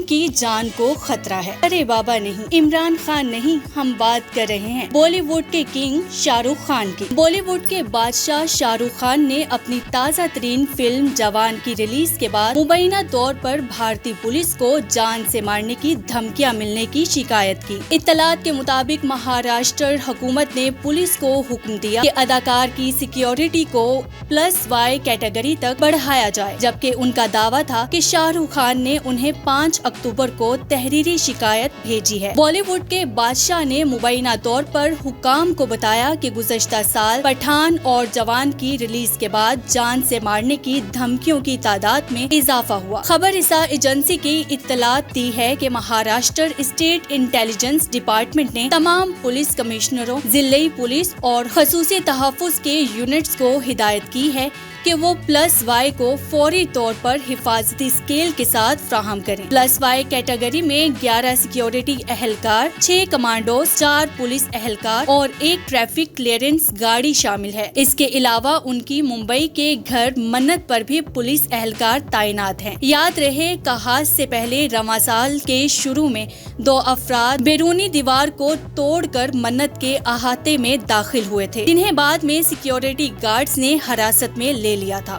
کی جان کو خطرہ ہے۔ ارے بابا نہیں، عمران خان نہیں، ہم بات کر رہے ہیں بالی ووڈ کے کنگ شاہ رخ خان کی۔ بالی ووڈ کے بادشاہ شاہ رخ خان نے اپنی تازہ ترین فلم جوان کی ریلیز کے بعد مبینہ طور پر بھارتی پولیس کو جان سے مارنے کی دھمکیاں ملنے کی شکایت کی۔ اطلاعات کے مطابق مہاراشٹر حکومت نے پولیس کو حکم دیا کہ اداکار کی سیکیورٹی کو +Y کیٹیگری تک بڑھایا جائے، جبکہ ان کا دعویٰ تھا کہ شاہ رخ خان نے انہیں 5 اکتوبر کو تحریری شکایت بھیجی ہے۔ بالی ووڈ کے بادشاہ نے مبینہ طور پر حکام کو بتایا کہ گزشتہ سال پٹھان اور جوان کی ریلیز کے بعد جان سے مارنے کی دھمکیوں کی تعداد میں اضافہ ہوا۔ خبر رساں ایجنسی کی اطلاعات دی ہے کہ مہاراشٹر اسٹیٹ انٹیلیجنس ڈپارٹمنٹ نے تمام پولیس کمشنروں، ضلعی پولیس اور خصوصی تحفظ کے یونٹس کو ہدایت کی ہے کہ وہ +Y کو فوری طور پر حفاظتی اسکیل کے ساتھ فراہم کریں۔ +Y کیٹیگری میں 11 سیکیورٹی اہلکار، 6 کمانڈوز، 4 پولیس اہلکار اور 1 ٹریفک کلیئرنس گاڑی شامل ہے۔ اس کے علاوہ ان کی ممبئی کے گھر منت پر بھی پولیس اہلکار تعینات ہیں۔ یاد رہے کہ حادثے سے پہلے رواں سال کے شروع میں 2 افراد بیرونی دیوار کو توڑ کر منت کے احاطے میں داخل ہوئے تھے، جنہیں بعد میں سیکیورٹی گارڈز نے حراست میں لے لیا تھا۔